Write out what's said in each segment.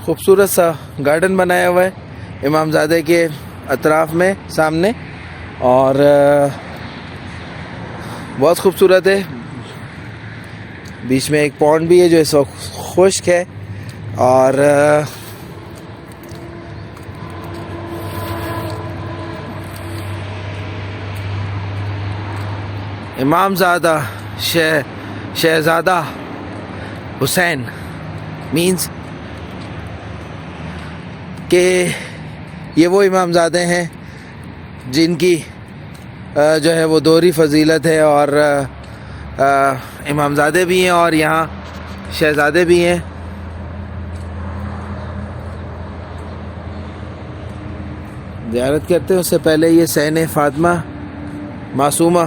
خوبصورت سا گارڈن بنایا ہوا ہے امام زادے کے اطراف میں سامنے، اور بہت خوبصورت ہے. بیچ میں ایک پونڈ بھی ہے جو اس وقت خشک ہے، اور امام زادہ شہزادہ حسین مینز کہ یہ وہ امام زادے ہیں جن کی جو ہے وہ دوہری فضیلت ہے، اور امام زادے بھی ہیں اور یہاں شہزادے بھی ہیں. زیارت کرتے ہیں. اس سے پہلے یہ سین فاطمہ معصومہ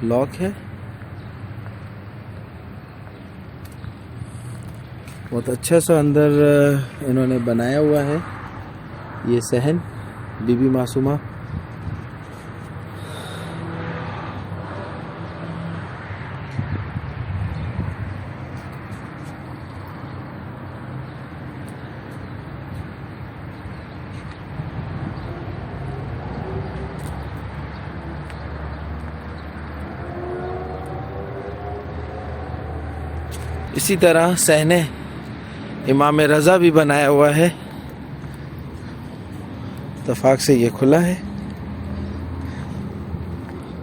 لاک ہے. بہت اچھا سا اندر انہوں نے بنایا ہوا ہے. یہ صحن بی بی معصومہ. اسی طرح صحن امام رضا بھی بنایا ہوا ہے. اتفاق سے یہ کھلا ہے،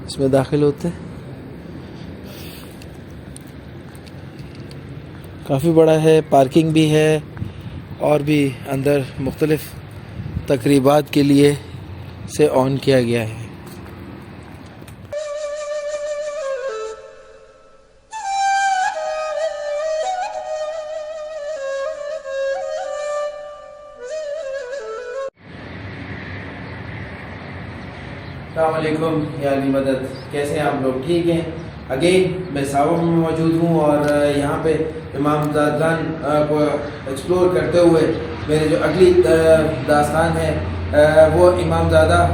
اس میں داخل ہوتے ہیں. کافی بڑا ہے، پارکنگ بھی ہے، اور بھی اندر مختلف تقریبات کے لیے سے آن کیا گیا ہے. السلام علیکم یا علی مدد، کیسے ہیں آپ لوگ؟ ٹھیک ہیں. اگین میں ساوا میں موجود ہوں، اور یہاں پہ امام زادگان کو ایکسپلور کرتے ہوئے میرے جو اگلی داستان ہے وہ امام زادہ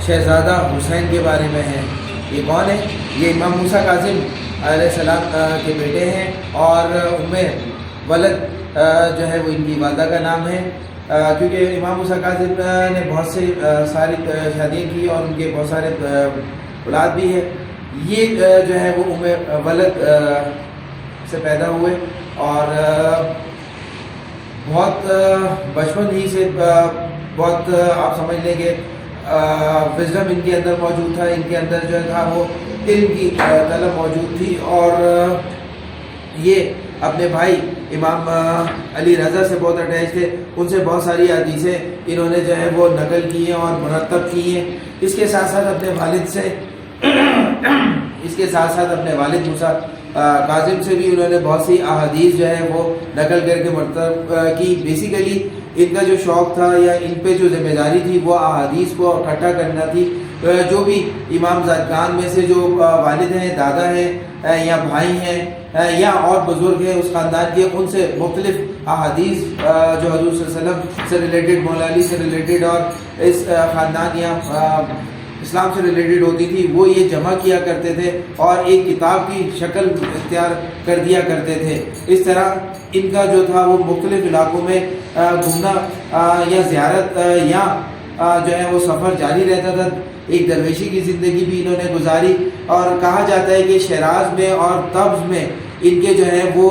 شہزادہ حسین کے بارے میں ہے. یہ کون ہے؟ یہ امام موسیٰ کاظم علیہ السلام کے بیٹے ہیں، اور ان میں ولد جو ہے وہ ان کی والدہ کا نام ہے، کیونکہ امام موسیٰ کاظم نے بہت سے ساری شادیاں کی اور ان کے بہت سارے اولاد بھی ہے. یہ جو ہے وہ ولد سے پیدا ہوئے، اور بہت بچپن ہی سے بہت آپ سمجھ لیں کہ وزڈم ان کے اندر موجود تھا. ان کے اندر جو تھا وہ علم کی طلب موجود تھی، اور یہ اپنے بھائی امام علی رضا سے بہت اٹیچ تھے. ان سے بہت ساری حدیثیں انہوں نے جو ہے وہ نقل کی ہیں اور مرتب کی ہیں. اس کے ساتھ ساتھ اپنے والد موسیٰ کاظم سے بھی انہوں نے بہت سی احادیث جو ہے وہ نقل کر کے مرتب کی. بیسیکلی ان کا جو شوق تھا یا ان پہ جو ذمہ داری تھی وہ احادیث کو اکٹھا کرنا تھی. جو بھی امام زادگان میں سے جو والد ہیں، دادا ہیں، یا بھائی ہیں، یا اور بزرگ ہیں اس خاندان کے، ان سے مختلف احادیث جو حضور صلی اللہ علیہ وسلم سے ریلیٹڈ، مولا علی سے ریلیٹڈ، اور اس خاندان یا اسلام سے ریلیٹڈ ہوتی تھی، وہ یہ جمع کیا کرتے تھے اور ایک کتاب کی شکل اختیار کر دیا کرتے تھے. اس طرح ان کا جو تھا وہ مختلف علاقوں میں گھومنا یا زیارت یا جو ہے وہ سفر جاری رہتا تھا. ایک درویشی کی زندگی بھی انہوں نے گزاری، اور کہا جاتا ہے کہ شیراز میں اور طبز میں ان کے جو ہے وہ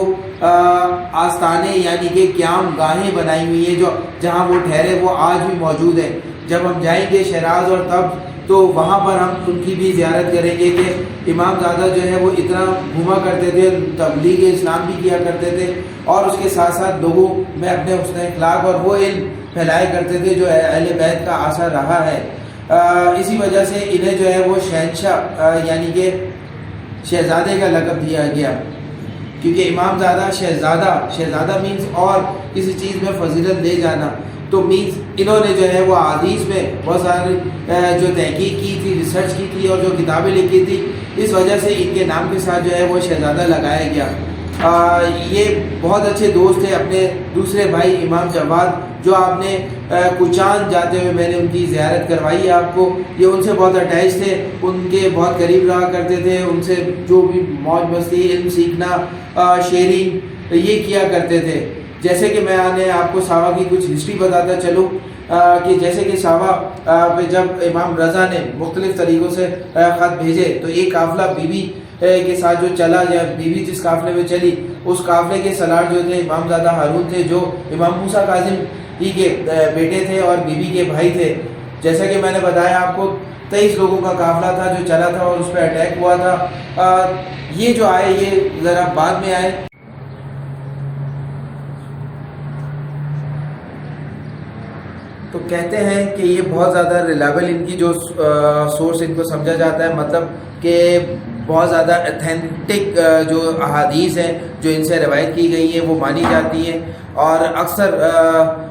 آستانے یعنی کہ قیام گاہیں بنائی ہوئی ہیں، جو جہاں وہ ٹھہرے وہ آج بھی موجود ہیں. جب ہم جائیں گے شیراز اور طبز تو وہاں پر ہم ان کی بھی زیارت کریں گے کہ امام زادہ جو ہے وہ اتنا گھوما کرتے تھے، تبلیغ اسلام بھی کیا کرتے تھے، اور اس کے ساتھ ساتھ لوگوں میں اپنے حسن اخلاق اور وہ علم پھیلایا کرتے تھے جو اہل بیت کا اثر رہا ہے. اسی وجہ سے انہیں جو ہے وہ شہنشاہ یعنی کہ شہزادے کا لقب دیا گیا، کیونکہ امام زادہ شہزادہ مینز اور کسی چیز میں فضیلت لے جانا، تو مینز انہوں نے جو ہے وہ حدیث میں بہت ساری جو تحقیق کی تھی، ریسرچ کی تھی، اور جو کتابیں لکھی تھی، اس وجہ سے ان کے نام کے ساتھ جو ہے وہ شہزادہ لگایا گیا. یہ بہت اچھے دوست تھے اپنے دوسرے بھائی امام جواد، جو آپ نے کوچان جاتے ہوئے میں نے ان کی زیارت کروائی ہے آپ کو. یہ ان سے بہت اٹیچ تھے، ان کے بہت قریب رہا کرتے تھے، ان سے جو بھی موج مستی، علم سیکھنا، شیئرنگ یہ کیا کرتے تھے. جیسے کہ میں آپ کو ساوا کی کچھ ہسٹری بتاتا چلوں کہ جیسے کہ ساوا پہ جب امام رضا نے مختلف طریقوں سے خط بھیجے تو ایک قافلہ بی بی کے ساتھ جو چلا، یا بی بی جس قافلے میں چلی، اس قافلے کے سالار جو تھے امام زادہ ہارون تھے، جو امام موسیٰ کاظم ہی کے بیٹے تھے اور بی بی کے بھائی تھے. جیسا کہ میں نے بتایا آپ کو 23 لوگوں کا قافلہ تھا جو چلا تھا اور اس پہ اٹیک ہوا تھا. یہ جو آئے یہ ذرا بعد میں آئے. تو کہتے ہیں کہ یہ بہت زیادہ ریلائبل ان کی جو سورس ان کو سمجھا جاتا ہے، مطلب کہ بہت زیادہ اتھینٹک جو احادیث ہیں جو ان سے روایت کی گئی ہیں وہ مانی جاتی ہیں، اور اکثر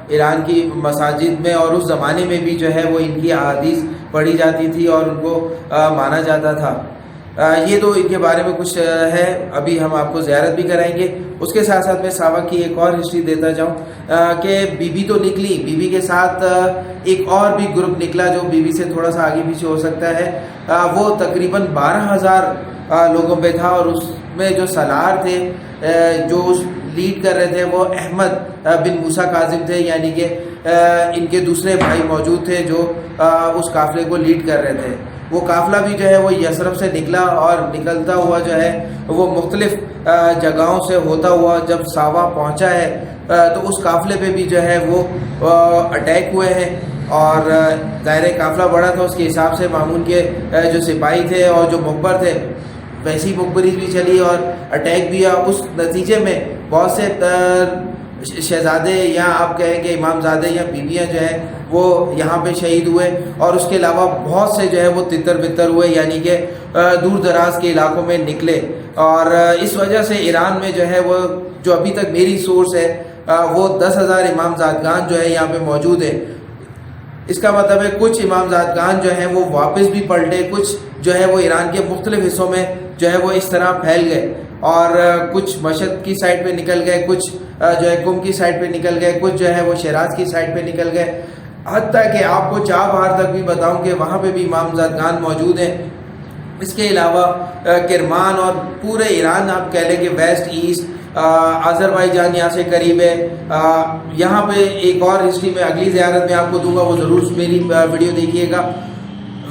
ایران کی مساجد میں اور اس زمانے میں بھی جو ہے وہ ان کی احادیث پڑھی جاتی تھی اور ان کو مانا جاتا تھا. یہ تو ان کے بارے میں کچھ ہے. ابھی ہم آپ کو زیارت بھی کرائیں گے. اس کے ساتھ ساتھ میں ساوا کی ایک اور ہسٹری دیتا جاؤں کہ بی بی تو نکلی، بی بی کے ساتھ ایک اور بھی گروپ نکلا جو بی بی سے تھوڑا سا آگے پیچھے ہو سکتا ہے. وہ تقریباً 12,000 لوگوں پہ تھا، اور اس میں جو سالار تھے جو لیڈ کر رہے تھے وہ احمد بن موسیٰ کاظم تھے، یعنی کہ ان کے دوسرے بھائی موجود تھے جو اس قافلے کو لیڈ کر رہے تھے. وہ قافلہ بھی جو ہے وہ یثرب سے نکلا، اور نکلتا ہوا جو ہے وہ مختلف جگہوں سے ہوتا ہوا جب ساوا پہنچا ہے تو اس قافلے پہ بھی جو ہے وہ اٹیک ہوئے ہیں. اور ظاہر قافلہ بڑا تھا، اس کے حساب سے مامون کے جو سپاہی تھے اور جو مخبر تھے ویسی مخبری بھی چلی اور اٹیک بھی. اس نتیجے میں بہت سے شہزادے یا آپ کہیں کہ امام زادے یا بیویاں جو ہیں وہ یہاں پہ شہید ہوئے، اور اس کے علاوہ بہت سے جو ہے وہ تتر بتر ہوئے، یعنی کہ دور دراز کے علاقوں میں نکلے. اور اس وجہ سے ایران میں جو ہے وہ جو ابھی تک میری سورس ہے وہ 10,000 امام زادگان جو ہے یہاں پہ موجود ہے. اس کا مطلب ہے کچھ امام زادگان جو ہیں وہ واپس بھی پلٹے، کچھ جو ہے وہ ایران کے مختلف حصوں میں جو ہے وہ اس طرح پھیل گئے، اور کچھ مشہد کی سائڈ پہ نکل گئے، کچھ جو ہے کم کی سائڈ پہ نکل گئے، کچھ جو ہے وہ شیراز کی سائڈ پہ نکل گئے. حتیٰ کہ آپ کو چابہار تک بھی بتاؤں کہ وہاں پہ بھی امام زادگان موجود ہیں. اس کے علاوہ کرمان اور پورے ایران آپ کہہ لیں کہ ویسٹ ایسٹ آذربائیجان یہاں سے قریب ہے. یہاں پہ ایک اور ہسٹری میں اگلی زیارت میں آپ کو دوں گا، وہ ضرور میری ویڈیو دیکھیے گا.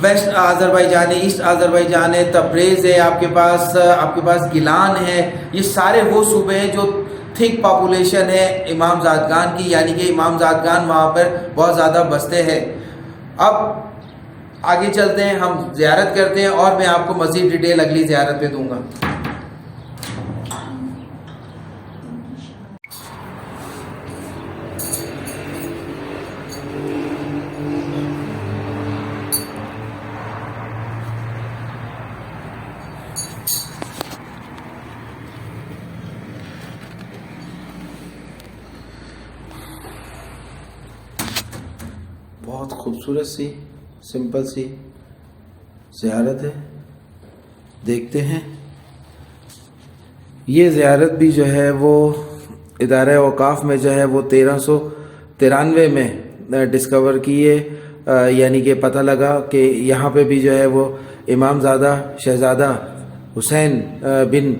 ویسٹ آذربائیجان ہے، ایسٹ آذربائیجان ہے، تبریز ہے، آپ کے پاس گیلان ہے. یہ سارے وہ صوبے ہیں جو تھک پاپولیشن ہے امام زادگان کی، یعنی کہ امام زادگان وہاں پر بہت زیادہ بستے ہیں. اب آگے چلتے ہیں، ہم زیارت کرتے ہیں، اور میں آپ کو مزید ڈیٹیل اگلی زیارت پہ دوں گا. بہت خوبصورت سی سمپل سی زیارت ہے، دیکھتے ہیں. یہ زیارت بھی جو ہے وہ ادارہ اوقاف میں جو ہے وہ 1393 میں ڈسکور کی ہے، یعنی کہ پتہ لگا کہ یہاں پہ بھی جو ہے وہ امام زادہ شہزادہ حسین بن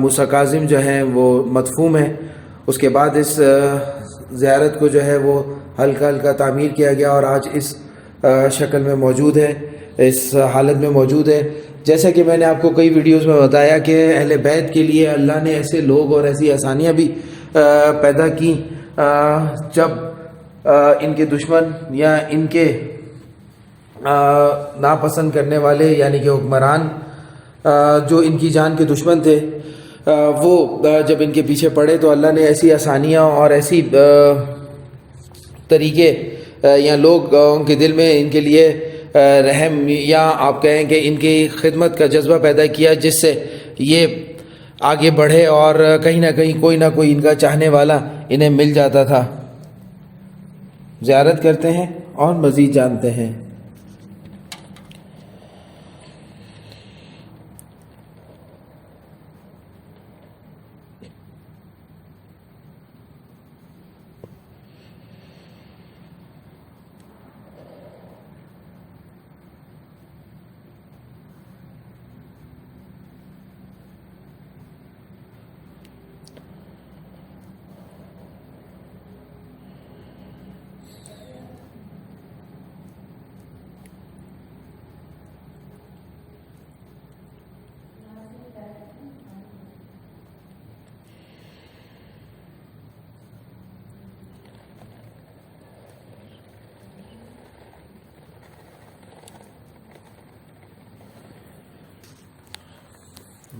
موسیٰ کاظم جو ہیں وہ مدفون ہیں. اس کے بعد اس زیارت کو جو ہے وہ ہلکا ہلکا تعمیر کیا گیا اور آج اس شکل میں موجود ہے، اس حالت میں موجود ہے. جیسا کہ میں نے آپ کو کئی ویڈیوز میں بتایا کہ اہل بیت کے لیے اللہ نے ایسے لوگ اور ایسی آسانیاں بھی پیدا کی جب ان کے دشمن یا ان کے ناپسند کرنے والے یعنی کہ حکمران جو ان کی جان کے دشمن تھے وہ جب ان کے پیچھے پڑے تو اللہ نے ایسی آسانیاں اور ایسی طریقے یا لوگ ان کے دل میں ان کے لیے رحم یا آپ کہیں کہ ان کی خدمت کا جذبہ پیدا کیا جس سے یہ آگے بڑھے اور کہیں نہ کہیں کوئی نہ کوئی ان کا چاہنے والا انہیں مل جاتا تھا. زیارت کرتے ہیں اور مزید جانتے ہیں.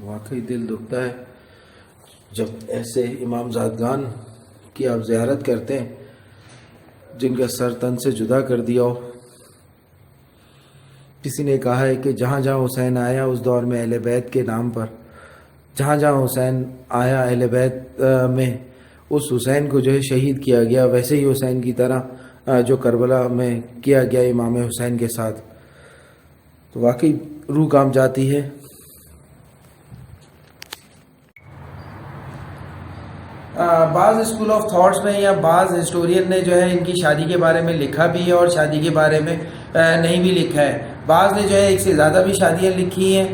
واقعی دل دکھتا ہے جب ایسے امام زادگان کی آپ زیارت کرتے ہیں جن کا سر تن سے جدا کر دیا ہو. کسی نے کہا ہے کہ جہاں جہاں حسین آیا اس دور میں اہل بیت کے نام پر، جہاں جہاں حسین آیا اہل بیت میں اس حسین کو جو ہے شہید کیا گیا، ویسے ہی حسین کی طرح جو کربلا میں کیا گیا امام حسین کے ساتھ. تو واقعی روح کانپ جاتی ہے. بعض اسکول آف تھاٹس میں یا بعض ہسٹورین نے جو ہے ان کی شادی کے بارے میں لکھا بھی ہے اور شادی کے بارے میں نہیں بھی لکھا ہے. بعض نے جو ہے ایک سے زیادہ بھی شادیاں لکھی ہیں.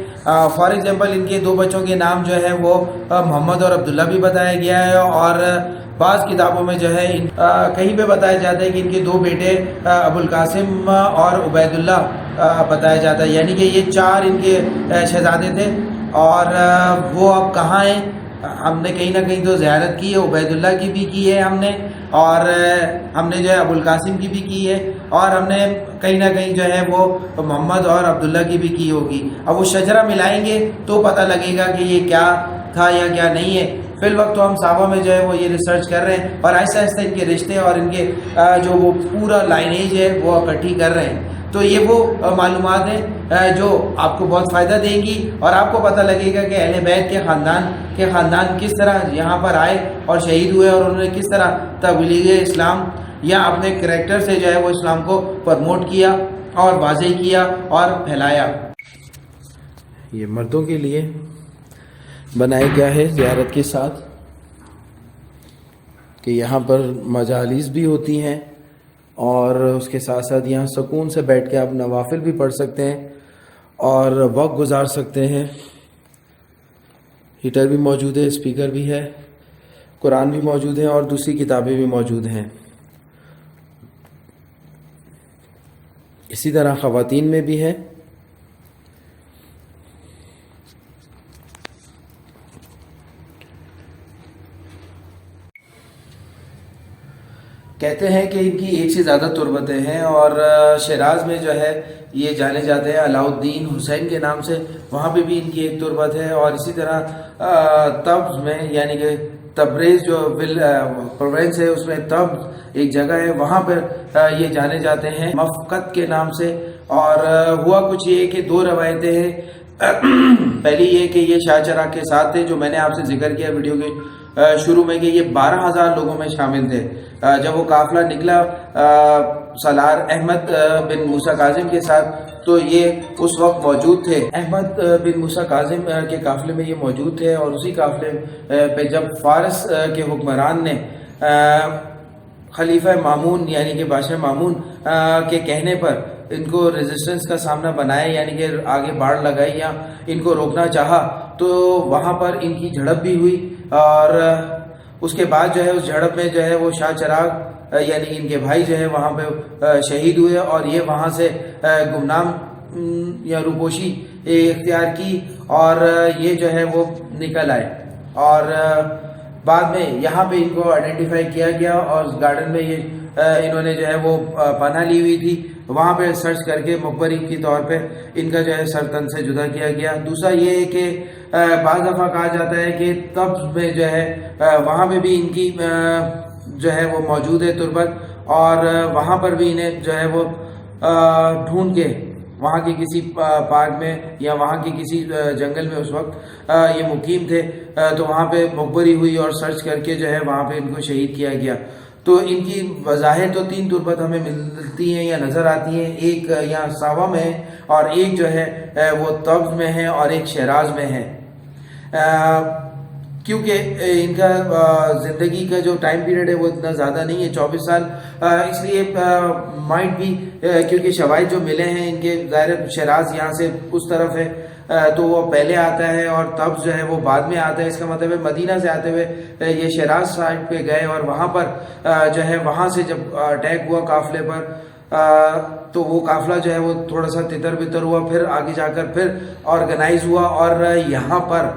فار ایگزامپل ان کے 2 بچوں کے نام جو ہے وہ محمد اور عبداللہ بھی بتایا گیا ہے، اور بعض کتابوں میں جو ہے کہیں پہ بتایا جاتا ہے کہ ان کے 2 بیٹے ابوالقاسم اور عبید اللہ بتایا جاتا ہے، یعنی کہ یہ 4 ان کے شہزادے تھے. اور وہ اب کہاں ہیں؟ ہم نے کہیں نہ کہیں تو زیارت کی ہے، عبید اللہ کی بھی کی ہے ہم نے، اور ہم نے جو ہے ابوالقاسم کی بھی کی ہے، اور ہم نے کہیں نہ کہیں جو ہے وہ محمد اور عبداللہ کی بھی کی ہوگی. اب وہ شجرہ ملائیں گے تو پتہ لگے گا کہ یہ کیا تھا یا کیا نہیں ہے. فی الوقت تو ہم صحابہ میں جو ہے وہ یہ ریسرچ کر رہے ہیں اور آہستہ آہستہ ان کے رشتے اور ان کے جو وہ پورا لائنیج ہے وہ اکٹھی کر رہے ہیں. تو یہ وہ معلومات ہیں جو آپ کو بہت فائدہ دیں گی، اور آپ کو پتہ لگے گا کہ اہل بیت کے خاندان کس طرح یہاں پر آئے اور شہید ہوئے، اور انہوں نے کس طرح تبلیغ اسلام یا اپنے کریکٹر سے جو ہے وہ اسلام کو پروموٹ کیا اور واضح کیا اور پھیلایا. یہ مردوں کے لیے بنایا گیا ہے زیارت کے ساتھ کہ یہاں پر مجالس بھی ہوتی ہیں، اور اس کے ساتھ ساتھ یہاں سکون سے بیٹھ کے آپ نوافل بھی پڑھ سکتے ہیں اور وقت گزار سکتے ہیں. ہیٹر بھی موجود ہے، اسپیکر بھی ہے، قرآن بھی موجود ہے اور دوسری کتابیں بھی موجود ہیں. اسی طرح خواتین میں بھی ہے. کہتے ہیں کہ ان کی 1 سے زیادہ تربتیں ہیں، اور شیراز میں جو ہے یہ جانے جاتے ہیں علاء الدین حسین کے نام سے، وہاں پہ بھی ان کی ایک تربت ہے. اور اسی طرح تبز میں، یعنی کہ تبریز جو پروونس ہے اس میں تبز ایک جگہ ہے، وہاں پر یہ جانے جاتے ہیں مفقت کے نام سے. اور ہوا کچھ یہ کہ 2 روایتیں ہیں. پہلی یہ کہ یہ شاہ چراغ کے ساتھ تھے، جو میں نے آپ سے ذکر کیا ویڈیو کے شروع میں کہ یہ 12,000 لوگوں میں شامل تھے. جب وہ قافلہ نکلا سالار احمد بن موسیٰ کاظم کے ساتھ تو یہ اس وقت موجود تھے. احمد بن موسیٰ کاظم کے قافلے میں یہ موجود تھے، اور اسی قافلے پہ جب فارس کے حکمران نے خلیفہ مامون یعنی کہ بادشاہ مامون کے کہنے پر ان کو ریزسٹنس کا سامنا بنایا، یعنی کہ آگے باڑ لگائی یا ان کو روکنا چاہا، تو وہاں پر ان کی جھڑپ بھی ہوئی. اور اس کے بعد جو ہے اس جھڑپ میں جو ہے وہ شاہ چراغ یعنی ان کے بھائی جو ہے وہاں پہ شہید ہوئے، اور یہ وہاں سے گمنام یا روپوشی اختیار کی اور یہ جو ہے وہ نکل آئے. اور بعد میں یہاں پہ ان کو آئیڈینٹیفائی کیا گیا، اور اس گارڈن میں یہ انہوں نے جو ہے وہ پناہ لی ہوئی تھی، وہاں پہ سرچ کر کے مقبری کی طور پہ ان کا جو ہے سر تن سے جدا کیا گیا. دوسرا یہ ہے کہ بعض دفعہ کہا جاتا ہے کہ تب میں جو ہے وہاں پہ بھی ان کی جو ہے وہ موجود ہے تربت، اور وہاں پر بھی انہیں جو ہے وہ ڈھونڈ کے وہاں کے کسی پارک میں یا وہاں کے کسی جنگل میں اس وقت یہ مقیم تھے، تو وہاں پہ مقبری ہوئی اور سرچ کر کے جو ہے وہاں پہ ان کو شہید کیا گیا. تو ان کی بظاہر تو 3 تربت ہمیں ملتی ہیں یا نظر آتی ہیں، ایک یہاں ساوا میں ہے، اور ایک جو ہے وہ طبز میں ہے، اور ایک شیراز میں ہے. کیونکہ ان کا زندگی کا جو ٹائم پیریڈ ہے وہ اتنا زیادہ نہیں ہے، 24 سال، اس لیے مائنڈ بھی کیونکہ شواہد جو ملے ہیں ان کے، ظاہر شیراز یہاں سے اس طرف ہے تو وہ پہلے آتا ہے، اور تب جو ہے وہ بعد میں آتا ہے. اس کا مطلب ہے مدینہ سے آتے ہوئے یہ شیراز سائڈ پہ گئے، اور وہاں پر جو ہے وہاں سے جب اٹیک ہوا قافلے پر تو وہ قافلہ جو ہے وہ تھوڑا سا تتر بتر ہوا، پھر آگے جا کر پھر آرگنائز ہوا، اور یہاں پر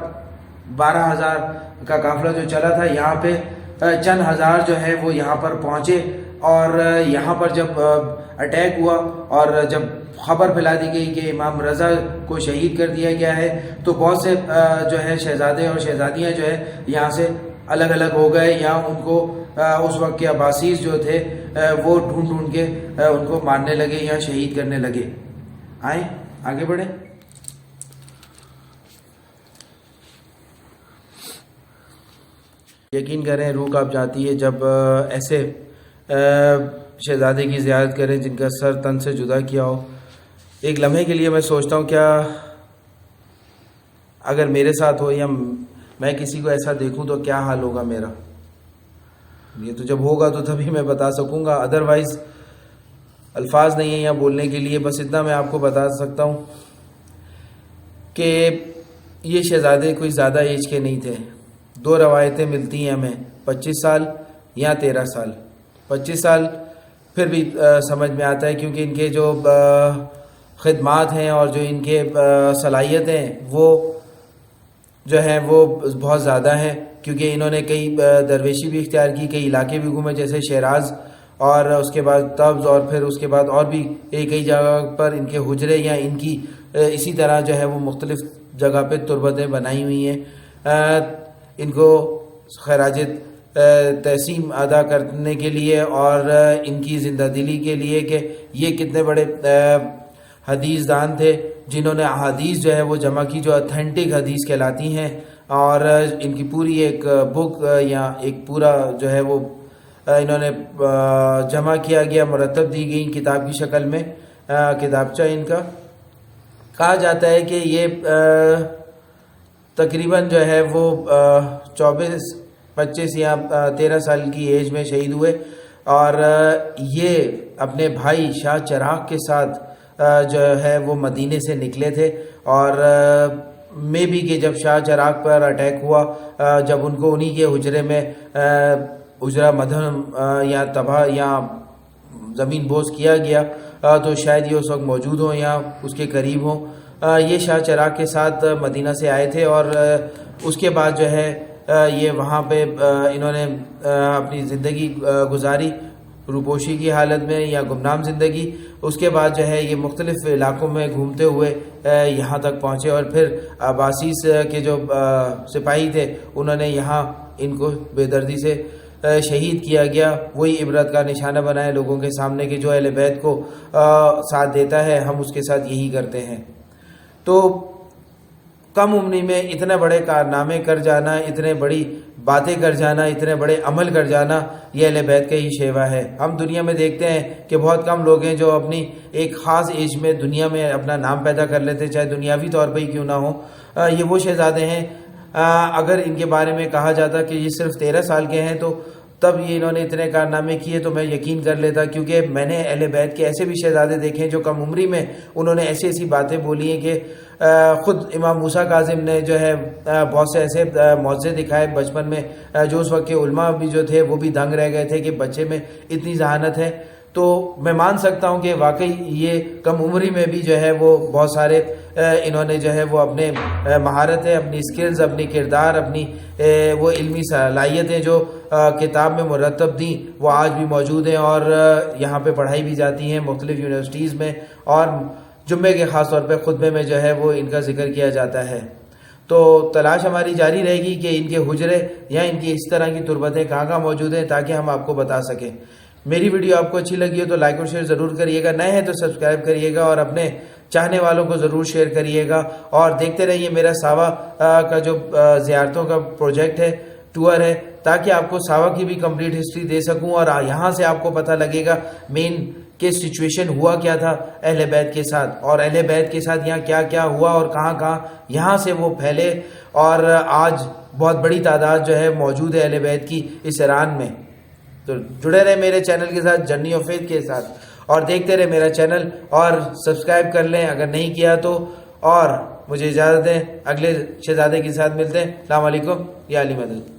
12,000 کا قافلہ جو چلا تھا، یہاں پہ چند ہزار جو ہے وہ یہاں پر پہنچے اور یہاں پر جب اٹیک ہوا اور جب خبر پھیلا دی گئی کہ امام رضا کو شہید کر دیا گیا ہے تو بہت سے جو ہے شہزادے اور شہزادیاں جو ہے یہاں سے الگ الگ ہو گئے، یا ان کو اس وقت کے عباسیز جو تھے وہ ڈھونڈ ڈھونڈ کے ان کو مارنے لگے یا شہید کرنے لگے۔ آئیں آگے بڑھیں۔ یقین کریں روح کانپ جاتی ہے جب ایسے شہزادے کی زیارت کریں جن کا سر تن سے جدا کیا ہو۔ ایک لمحے کے لیے میں سوچتا ہوں کیا اگر میرے ساتھ ہو یا میں کسی کو ایسا دیکھوں تو کیا حال ہوگا میرا۔ یہ تو جب ہوگا تو تبھی میں بتا سکوں گا، ادروائز الفاظ نہیں ہیں یہاں بولنے کے لیے۔ بس اتنا میں آپ کو بتا سکتا ہوں کہ یہ شہزادے کوئی زیادہ ایج کے نہیں تھے۔ دو روایتیں ملتی ہیں ہمیں، 25 سال یا 13 سال۔ 25 سال پھر بھی سمجھ میں آتا ہے کیونکہ ان کے جو خدمات ہیں اور جو ان کے صلاحیتیں وہ جو ہیں وہ بہت زیادہ ہیں، کیونکہ انہوں نے کئی درویشی بھی اختیار کی، کئی علاقے بھی گھومے جیسے شیراز اور اس کے بعد طبز، اور پھر اس کے بعد اور بھی کئی جگہ پر ان کے حجرے یا ان کی اسی طرح جو ہے وہ مختلف جگہ پہ تربتیں بنائی ہوئی ہیں۔ ان کو خراج تحسین ادا کرنے کے لیے اور ان کی زندہ دلی کے لیے کہ یہ کتنے بڑے حدیث دان تھے جنہوں نے احادیث جو ہے وہ جمع کی جو اتھینٹک حدیث کہلاتی ہیں، اور ان کی پوری ایک بک یا ایک پورا جو ہے وہ انہوں نے جمع کیا گیا، مرتب دی گئی کتاب کی شکل میں، کتابچہ ان کا۔ کہا جاتا ہے کہ یہ تقریباً جو ہے وہ 24 25 یا 13 سال کی ایج میں شہید ہوئے، اور یہ اپنے بھائی شاہ چراغ کے ساتھ جو ہے وہ مدینے سے نکلے تھے، اور میں بھی کہ جب شاہ چراغ پر اٹیک ہوا، جب ان کو انہی کے حجرے میں حجرہ مدھم یا تباہ یا زمین بوس کیا گیا تو شاید یہ اس وقت موجود ہوں یا اس کے قریب ہوں۔ یہ شاہ چراغ کے ساتھ مدینہ سے آئے تھے، اور اس کے بعد جو ہے یہ وہاں پہ انہوں نے اپنی زندگی گزاری روپوشی کی حالت میں یا گمنام زندگی۔ اس کے بعد جو ہے یہ مختلف علاقوں میں گھومتے ہوئے یہاں تک پہنچے، اور پھر عباسیس کے جو سپاہی تھے انہوں نے یہاں ان کو بے دردی سے شہید کیا گیا۔ وہی عبرت کا نشانہ بنائے لوگوں کے سامنے کہ جو اہل بیت کو ساتھ دیتا ہے ہم اس کے ساتھ یہی کرتے ہیں۔ تو کم عمری میں اتنے بڑے کارنامے کر جانا، اتنے بڑی باتیں کر جانا، اتنے بڑے عمل کر جانا، یہ اہل بیت کا ہی شیوا ہے۔ ہم دنیا میں دیکھتے ہیں کہ بہت کم لوگ ہیں جو اپنی ایک خاص ایج میں دنیا میں اپنا نام پیدا کر لیتے، چاہے دنیاوی طور پہ ہی کیوں نہ ہو۔ یہ وہ شہزادے ہیں، اگر ان کے بارے میں کہا جاتا کہ یہ صرف 13 سال کے ہیں تو تب یہ انہوں نے اتنے کارنامے کیے تو میں یقین کر لیتا، کیونکہ میں نے اہل بیت کے ایسے بھی شہزادے دیکھے ہیں جو کم عمری میں انہوں نے ایسی ایسی باتیں بولی ہیں کہ خود امام موسیٰ کاظم نے جو ہے بہت سے ایسے معجزے دکھائے بچپن میں، جو اس وقت کے علماء بھی جو تھے وہ بھی دنگ رہ گئے تھے کہ بچے میں اتنی ذہانت ہے۔ تو میں مان سکتا ہوں کہ واقعی یہ کم عمری میں بھی جو ہے وہ بہت سارے انہوں نے جو ہے وہ اپنے مہارتیں، اپنی سکلز، اپنی کردار، اپنی وہ علمی صلاحیتیں جو کتاب میں مرتب دیں وہ آج بھی موجود ہیں، اور یہاں پہ پڑھائی بھی جاتی ہیں مختلف یونیورسٹیز میں، اور جمعے کے خاص طور پہ خطبے میں جو ہے وہ ان کا ذکر کیا جاتا ہے۔ تو تلاش ہماری جاری رہے گی کہ ان کے حجرے یا ان کی اس طرح کی تربتیں کہاں کہاں موجود ہیں تاکہ ہم آپ کو بتا سکیں۔ میری ویڈیو آپ کو اچھی لگی ہو تو لائک اور شیئر ضرور کریے گا، نئے ہیں تو سبسکرائب کریے گا، اور اپنے چاہنے والوں کو ضرور شیئر کریے گا، اور دیکھتے رہیے میرا ساوا کا جو زیارتوں کا پروجیکٹ ہے، ٹور ہے، تاکہ آپ کو ساوا کی بھی کمپلیٹ ہسٹری دے سکوں، اور یہاں سے آپ کو پتہ لگے گا مین کہ سچویشن ہوا کیا تھا اہل بیت کے ساتھ، اور اہل بیت کے ساتھ یہاں کیا کیا ہوا اور کہاں کہاں یہاں سے وہ پھیلے، اور آج بہت بڑی تعداد جو ہے موجود ہے اہل بیت کی اس ایران میں۔ تو جڑے رہے میرے چینل کے ساتھ، جرنی آف فیتھ کے ساتھ، اور دیکھتے رہے میرا چینل، اور سبسکرائب کر لیں اگر نہیں کیا تو، اور مجھے اجازت دیں، اگلے شہزادے کے ساتھ ملتے ہیں۔ السلام علیکم، یا علی مدد۔